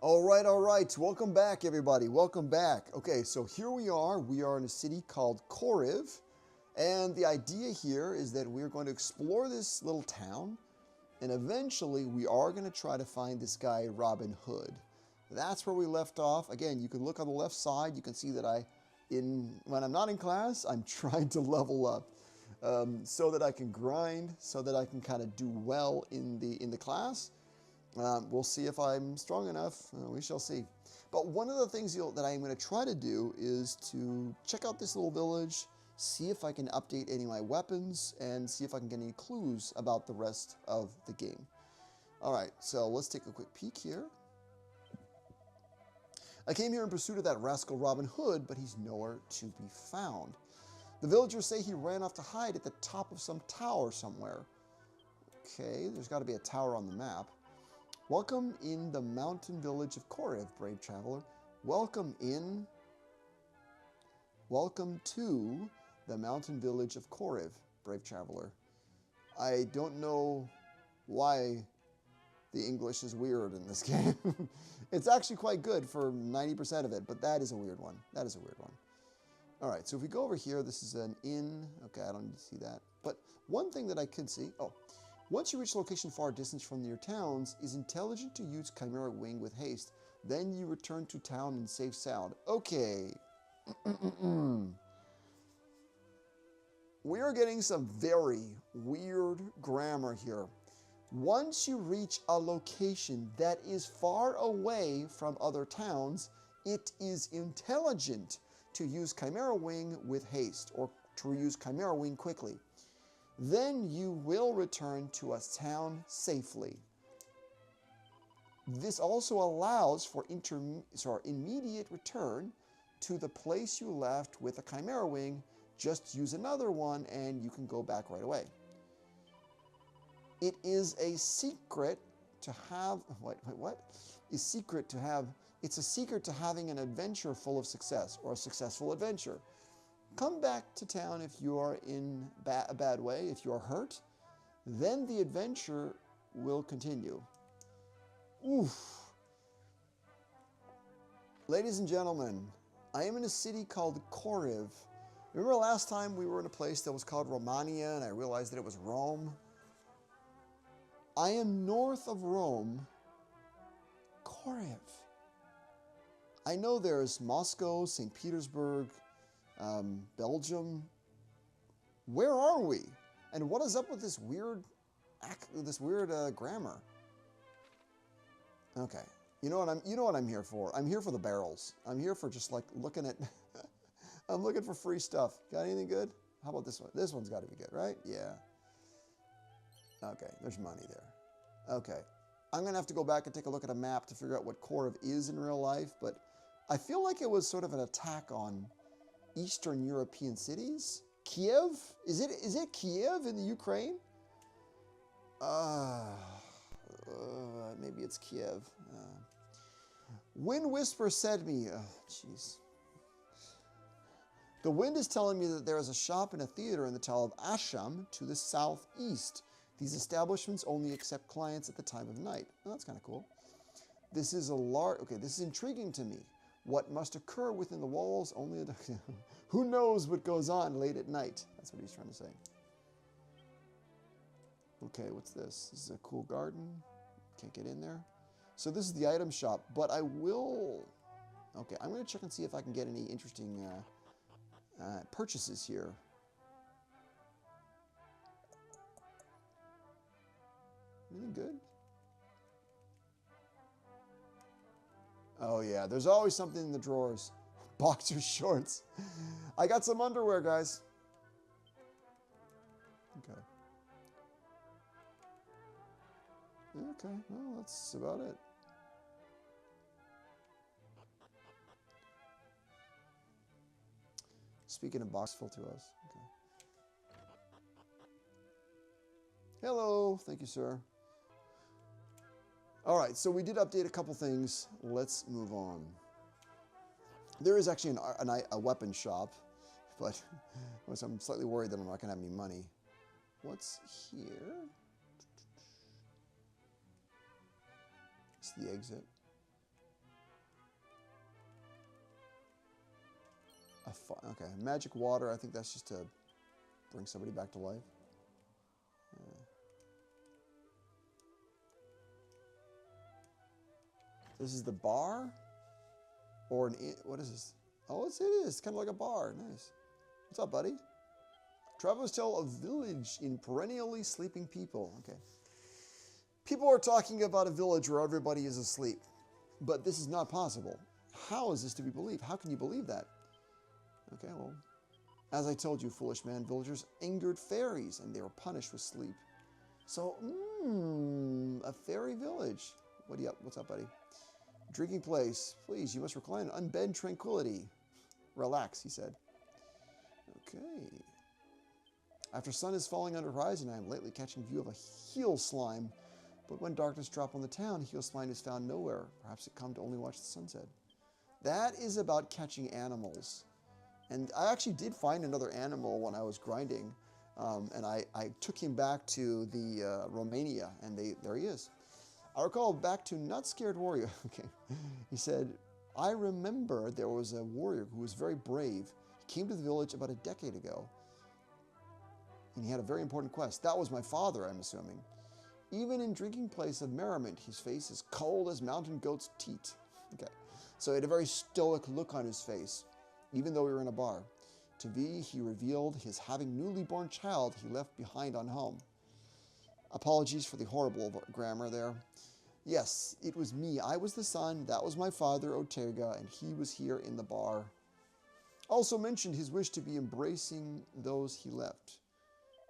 All right. Welcome back, everybody. Welcome back. Okay, so here we are. We are in a city called Koriv. And the idea here is that we're going to explore this little town. And eventually, we are going to try to find this guy, Robin Hood. That's where we left off. Again, you can look on the left side. You can see that when I'm not in class, I'm trying to level up. So that I can grind, so that I can kind of do well in the class. We'll see if I'm strong enough. We shall see. But one of the things that I'm going to try to do is to check out this little village, see if I can update any of my weapons, and see if I can get any clues about the rest of the game. All right, so let's take a quick peek here. I came here in pursuit of that rascal Robin Hood, but he's nowhere to be found. The villagers say he ran off to hide at the top of some tower somewhere. Okay, there's got to be a tower on the map. Welcome in the mountain village of Koriv, brave traveler. Welcome to the mountain village of Koriv, brave traveler. I don't know why the English is weird in this game. It's actually quite good for 90% of it, but that is a weird one. That is a weird one. All right, so if we go over here, this is an inn. Okay, I don't need to see that. But one thing that I could see, once you reach a location far distance from your towns, it's intelligent to use Chimera Wing with haste. Then you return to town in safe sound. Okay. We are getting some very weird grammar here. Once you reach a location that is far away from other towns, it is intelligent to use Chimera Wing with haste, or to use Chimera Wing quickly. Then you will return to a town safely. This also allows for immediate return to the place you left with a Chimera Wing. Just use another one and you can go back right away. It is a secret to have... It's a secret to having an adventure full of success, or a successful adventure. Come back to town if you are in a bad way, if you are hurt. Then the adventure will continue. Oof. Ladies and gentlemen, I am in a city called Koriv. Remember last time we were in a place that was called Romania and I realized that it was Rome? I am north of Rome, Koriv. I know there's Moscow, St. Petersburg, Belgium. Where are we? And what is up with this weird grammar? Okay, you know what I'm here for. I'm here for the barrels. I'm here for just like looking at. I'm looking for free stuff. Got anything good? How about this one? This one's got to be good, right? Yeah. Okay, there's money there. Okay, I'm gonna have to go back and take a look at a map to figure out what Koriv is in real life, but I feel like it was sort of an attack on Eastern European cities. Kiev? Is it Kiev in the Ukraine? Maybe it's Kiev. Wind Whisper said me, jeez. The wind is telling me that there is a shop and a theater in the town of Asham to the southeast. These establishments only accept clients at the time of night. Oh, that's kind of cool. This is this is intriguing to me. What must occur within the walls, only who knows what goes on late at night. That's what he's trying to say. Okay, what's this? This is a cool garden. Can't get in there. So this is the item shop, but I will... Okay, I'm going to check and see if I can get any interesting purchases here. Anything good? Oh yeah, there's always something in the drawers. Boxer shorts. I got some underwear, guys. Okay. Okay, well, that's about it. Speaking of boxful to us. Okay. Hello, thank you, sir. All right, so we did update a couple things. Let's move on. There is actually a weapon shop, but I'm slightly worried that I'm not going to have any money. What's here? It's the exit. Okay, magic water. I think that's just to bring somebody back to life. This is the bar? Or what is this? Oh, it is. It's kind of like a bar. Nice. What's up, buddy? Travelers tell of village in perennially sleeping people. Okay. People are talking about a village where everybody is asleep. But this is not possible. How is this to be believed? How can you believe that? Okay, well, as I told you, foolish man, villagers angered fairies and they were punished with sleep. So, a fairy village. What's up, buddy? Drinking place. Please, you must recline in unbend tranquility. Relax, he said. Okay. After sun is falling on the horizon, I am lately catching view of a heel slime. But when darkness drops on the town, heel slime is found nowhere. Perhaps it come to only watch the sunset. That is about catching animals. And I actually did find another animal when I was grinding. And I took him back to the Romania, and there he is. I recall back to Not Scared Warrior. Okay. He said, I remember there was a warrior who was very brave. He came to the village about a decade ago. And he had a very important quest. That was my father, I'm assuming. Even in drinking place of merriment, his face is cold as mountain goat's teat. Okay. So he had a very stoic look on his face, even though we were in a bar. To me, he revealed his having newly born child he left behind on home. Apologies for the horrible grammar there. Yes, it was me. I was the son. That was my father, Ortega, and he was here in the bar. Also mentioned his wish to be embracing those he left.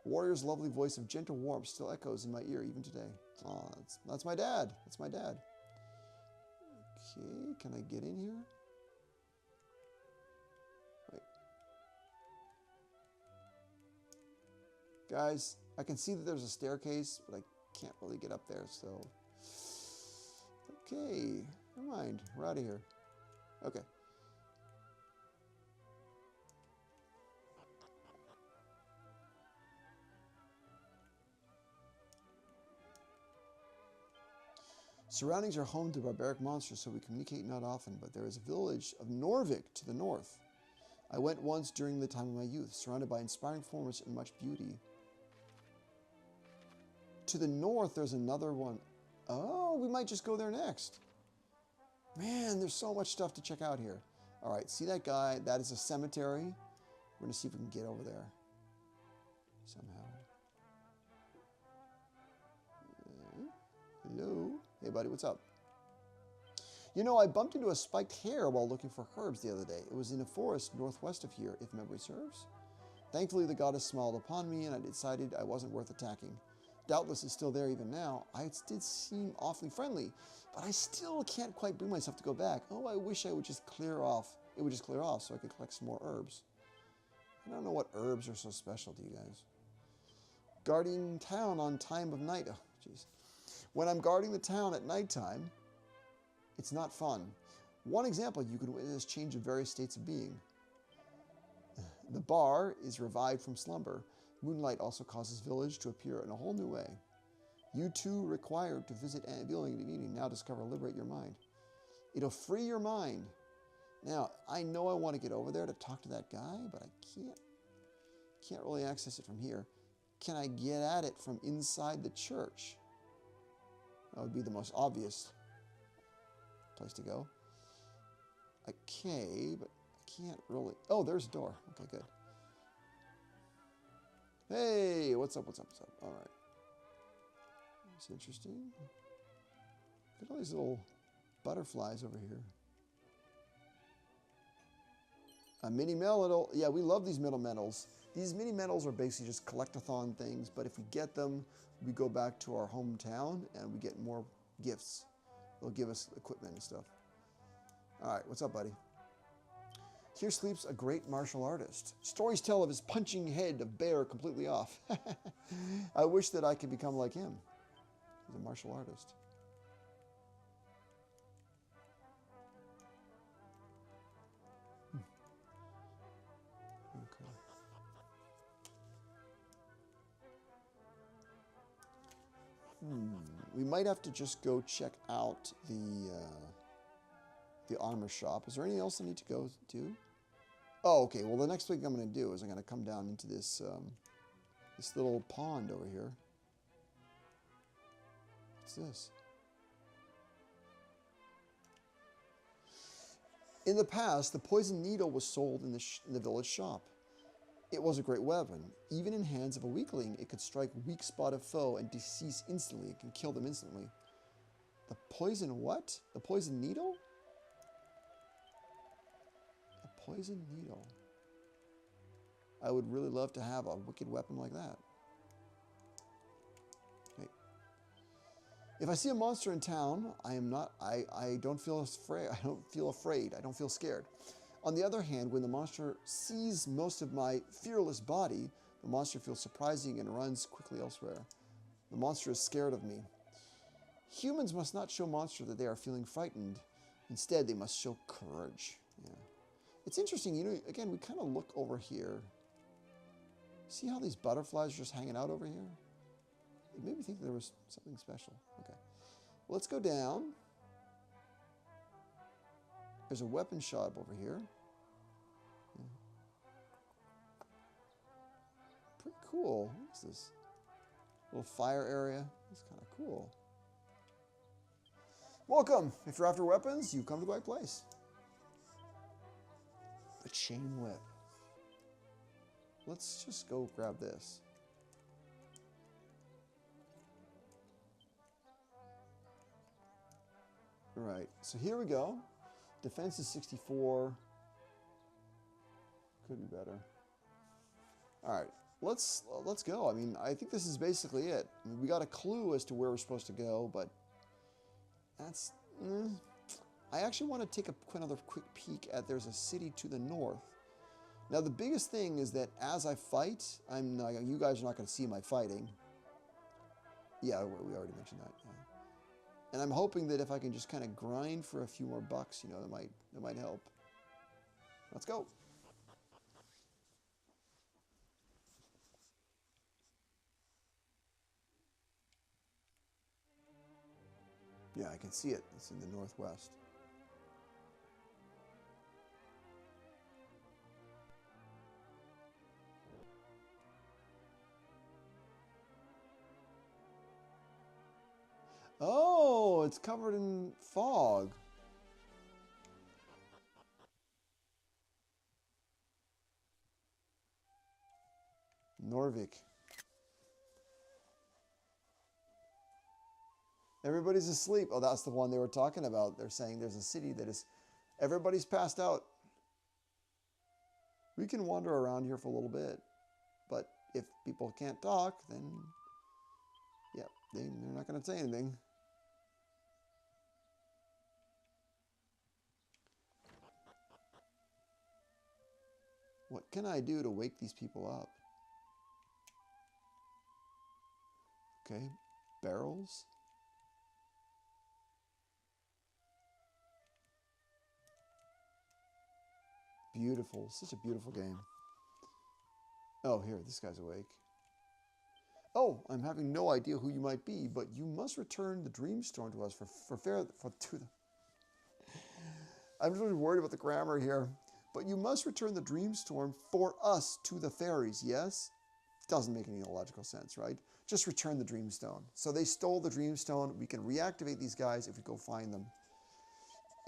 Warrior's lovely voice of gentle warmth still echoes in my ear even today. Oh, that's my dad. That's my dad. Okay, can I get in here? Wait. Guys, I can see that there's a staircase, but I can't really get up there, so... Okay, never mind. We're out of here. Okay. Surroundings are home to barbaric monsters, so we communicate not often, but there is a village of Norvik to the north. I went once during the time of my youth, surrounded by inspiring forms and much beauty. To the north, there's another one. Oh, we might just go there next. Man, there's so much stuff to check out here. All right, see that guy? That is a cemetery. We're going to see if we can get over there somehow. Hello? Hey, buddy, what's up? You know, I bumped into a spiked hare while looking for herbs the other day. It was in a forest northwest of here, if memory serves. Thankfully, the goddess smiled upon me, and I decided I wasn't worth attacking. Doubtless it's still there even now. It did seem awfully friendly, but I still can't quite bring myself to go back. Oh, I wish I would just clear off. It would just clear off so I could collect some more herbs. I don't know what herbs are so special to you guys. Guarding town on time of night. Oh, jeez. When I'm guarding the town at nighttime, it's not fun. One example, you can witness change of various states of being. The bar is revived from slumber. Moonlight also causes village to appear in a whole new way. You too required to visit a building in the evening. Now discover, liberate your mind. It'll free your mind. Now, I know I want to get over there to talk to that guy, but I can't really access it from here. Can I get at it from inside the church? That would be the most obvious place to go. Okay, but I can't really... Oh, there's a door. Okay, good. Hey, what's up, what's up, what's up? All right. That's interesting. Look at all these little butterflies over here. A mini medal. Yeah, we love these middle medals. These mini medals are basically just collectathon things, but if we get them, we go back to our hometown and we get more gifts. They'll give us equipment and stuff. All right, what's up, buddy? Here sleeps a great martial artist. Stories tell of his punching head of bear completely off. I wish that I could become like him. He's a martial artist. Okay. We might have to just go check out the armor shop. Is there anything else I need to go do? Oh, okay. Well, the next thing I'm going to do is I'm going to come down into this this little pond over here. What's this? In the past, the poison needle was sold in the village shop. It was a great weapon. Even in hands of a weakling, it could strike a weak spot of foe and decease instantly. It can kill them instantly. The poison what? The poison needle? The poison needle. I would really love to have a wicked weapon like that. Okay. If I see a monster in town, I don't feel afraid. I don't feel afraid. I don't feel scared. On the other hand, when the monster sees most of my fearless body, the monster feels surprising and runs quickly elsewhere. The monster is scared of me. Humans must not show monster that they are feeling frightened. Instead, they must show courage. Yeah. It's interesting, you know, again, we kind of look over here. See how these butterflies are just hanging out over here? It made me think there was something special. Okay. Well, let's go down. There's a weapon shop over here. Yeah. Pretty cool. What's this? Little fire area. It's kind of cool. Welcome. If you're after weapons, you've come to the right place. The chain whip. Let's just go grab this. All right. So here we go. Defense is 64. Could be better. All right. Let's go. I mean, I think this is basically it. I mean, we got a clue as to where we're supposed to go, but that's... I actually want to take another quick peek at there's a city to the north. Now, the biggest thing is that as I fight, you guys are not going to see my fighting. Yeah, we already mentioned that. Yeah. And I'm hoping that if I can just kind of grind for a few more bucks, you know, that might help. Let's go. Yeah, I can see it. It's in the northwest. Oh, it's covered in fog. Norvik. Everybody's asleep. Oh, that's the one they were talking about. They're saying there's a city that is... Everybody's passed out. We can wander around here for a little bit. But if people can't talk, then... Yeah, they're not going to say anything. What can I do to wake these people up? Okay, barrels. Beautiful, such a beautiful game. Oh, here, this guy's awake. Oh, I'm having no idea who you might be, but you must return the Dreamstone to us I'm really worried about the grammar here. But you must return the Dreamstorm for us to the fairies, yes? Doesn't make any logical sense, right? Just return the Dreamstone. So they stole the Dreamstone. We can reactivate these guys if we go find them.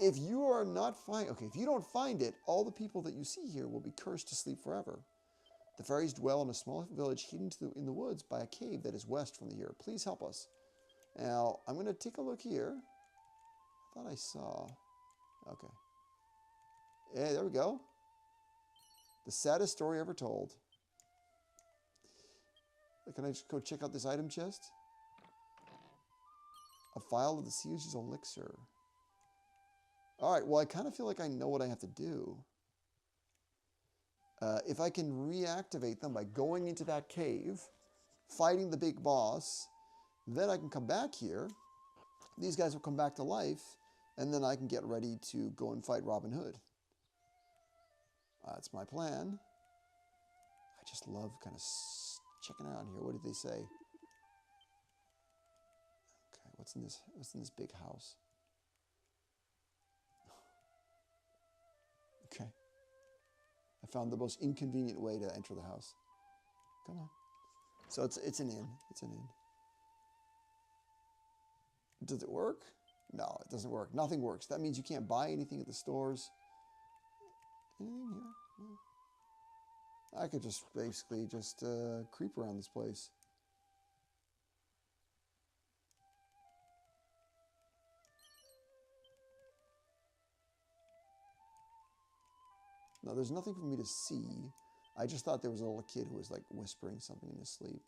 If you are not if you don't find it, all the people that you see here will be cursed to sleep forever. The fairies dwell in a small village hidden in the woods by a cave that is west from here. Please help us. Now, I'm going to take a look here. I thought I saw... Okay. Hey, there we go. The saddest story ever told. Can I just go check out this item chest? A vial of the siege's elixir. Alright, well, I kind of feel like I know what I have to do. If I can reactivate them by going into that cave, fighting the big boss, then I can come back here. These guys will come back to life, and then I can get ready to go and fight Robin Hood. That's my plan. I just love kind of checking around here. What did they say? Okay, what's in this big house? Okay. A found the most inconvenient way to enter the house. Come on. So it's an inn. It's an inn. Does it work? No, it doesn't work. Nothing works. That means you can't buy anything at the stores. Anything here? No. I could just basically just creep around this place. No, there's nothing for me to see. I just thought there was a little kid who was like whispering something in his sleep.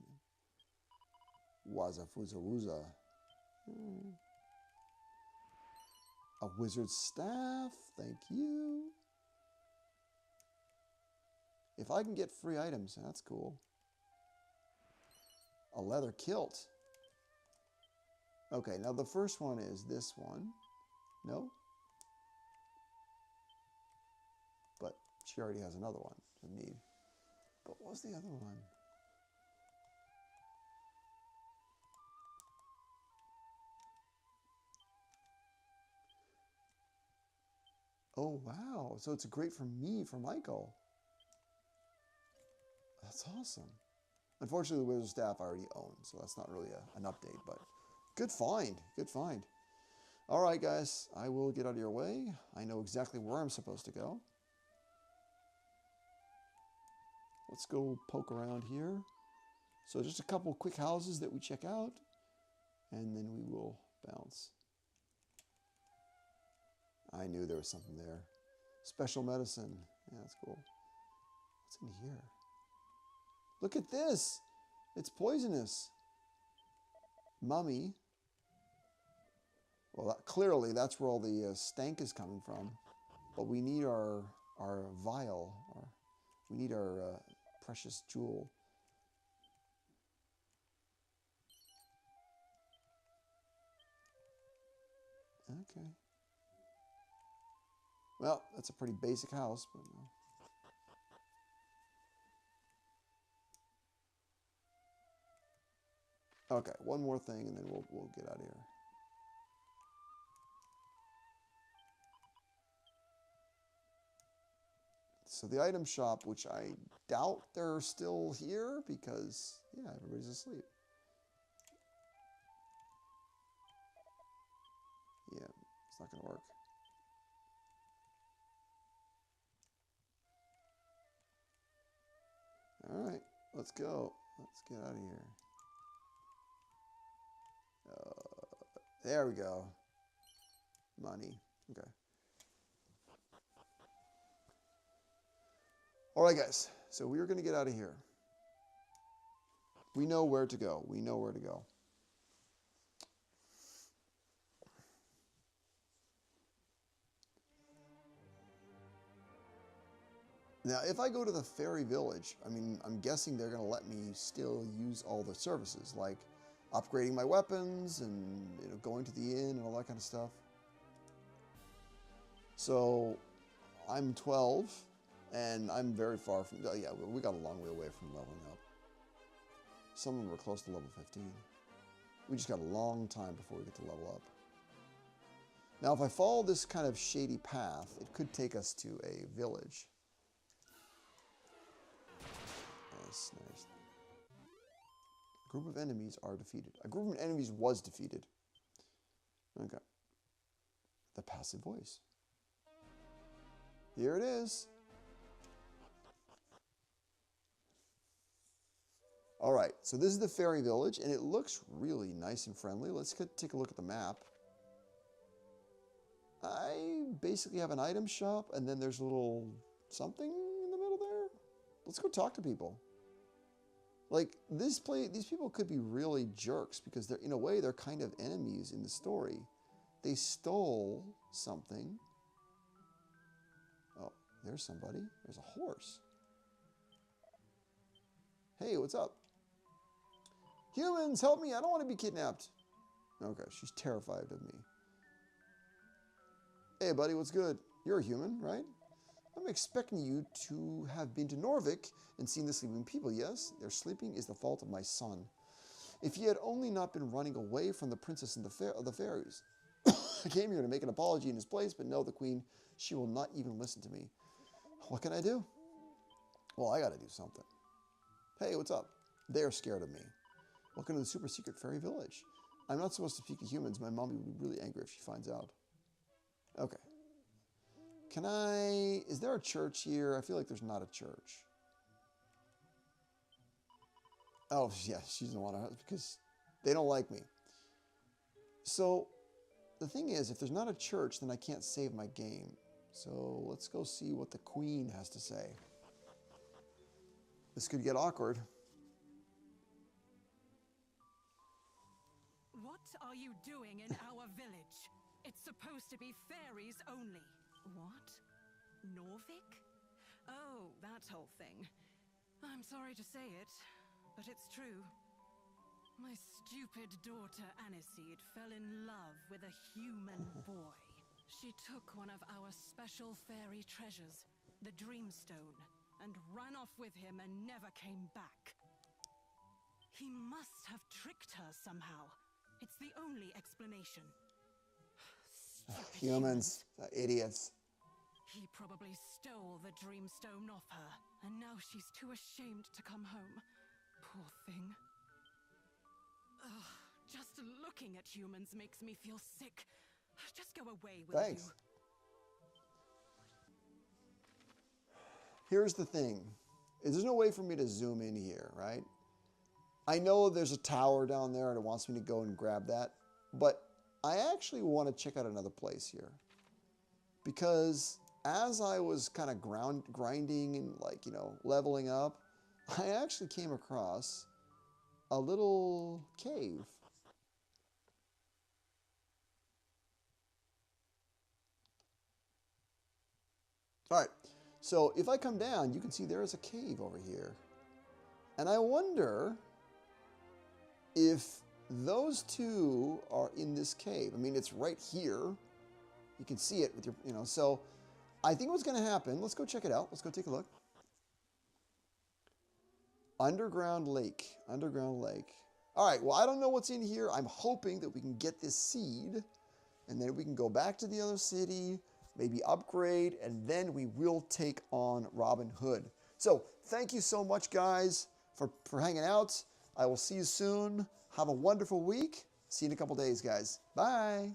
Waza fooza wooza. A wizard's staff, thank you. If I can get free items, that's cool. A leather kilt. Okay, now the first one is this one. No? But she already has another one to need. But what was the other one? Oh, wow. So it's great for me, for Michael. That's awesome. Unfortunately, the wizard staff I already own, so that's not really an update, but good find. Good find. All right, guys. I will get out of your way. I know exactly where I'm supposed to go. Let's go poke around here. So just a couple quick houses that we check out, and then we will bounce. I knew there was something there. Special medicine. Yeah, that's cool. What's in here? Look at this. It's poisonous. Mummy. Well, clearly that's where all the stank is coming from. But we need our vial. We need our precious jewel. Okay. Well, that's a pretty basic house, but no. Okay, one more thing, and then we'll get out of here. So the item shop, which I doubt they're still here because, yeah, everybody's asleep. Yeah, it's not going to work. All right, let's go. Let's get out of here. There we go. Money. Okay. All right, guys. So we are going to get out of here. We know where to go. We know where to go. Now, if I go to the fairy village, I mean, I'm guessing they're going to let me still use all the services, like upgrading my weapons and going to the inn and all that kind of stuff. So I'm 12, and I'm very far from, yeah, we got a long way away from leveling up. Some of them were close to level 15. We just got a long time before we get to level up. Now, if I follow this kind of shady path, it could take us to a village. Nice, nice. A group of enemies are defeated. A group of enemies was defeated. Okay. The passive voice. Here it is. All right, so this is the fairy village, and it looks really nice and friendly. Let's take a look at the map. I basically have an item shop, and then there's a little something in the middle there. Let's go talk to people. Like, these people could be really jerks, because they're, in a way, they're kind of enemies in the story. They stole something. Oh, there's somebody. There's a horse. Hey, what's up? Humans, help me. I don't want to be kidnapped. Okay, she's terrified of me. Hey, buddy, what's good? You're a human, right? I'm expecting you to have been to Norvik and seen the sleeping people, yes? Their sleeping is the fault of my son. If he had only not been running away from the princess and the fairies. I came here to make an apology in his place, but no, the queen, she will not even listen to me. What can I do? Well, I got to do something. Hey, what's up? They're scared of me. Welcome to the super secret fairy village. I'm not supposed to speak to humans. My mommy would be really angry if she finds out. Okay. Can I... Is there a church here? I feel like there's not a church. Oh, yeah, she doesn't want to... Because they don't like me. So, the thing is, if there's not a church, then I can't save my game. So, let's go see what the queen has to say. This could get awkward. What are you doing in our village? It's supposed to be fairies only. What? Norvik? Oh, that whole thing. I'm sorry to say it, but it's true. My stupid daughter Aniseed fell in love with a human boy. She took one of our special fairy treasures, the Dreamstone, and ran off with him and never came back. He must have tricked her somehow. It's the only explanation. Humans, idiots. He probably stole the Dreamstone off her, and now she's too ashamed to come home. Poor thing. Ugh, just looking at humans makes me feel sick. Just go away, will Thanks. you? Here's the thing. There's no way for me to zoom in here, right? I know there's a tower down there and it wants me to go and grab that, but I actually want to check out another place here. Because as I was kind of grinding and like, you know, leveling up, I actually came across a little cave. All right, so if I come down, you can see there is a cave over here. And I wonder if those two are in this cave. I mean, it's right here. You can see it with your, you know, so I think what's going to happen, let's go check it out. Let's go take a look. Underground lake, underground lake. All right, well, I don't know what's in here. I'm hoping that we can get this seed and then we can go back to the other city, maybe upgrade, and then we will take on Robin Hood. So thank you so much, guys, for hanging out. I will see you soon. Have a wonderful week. See you in a couple days, guys. Bye.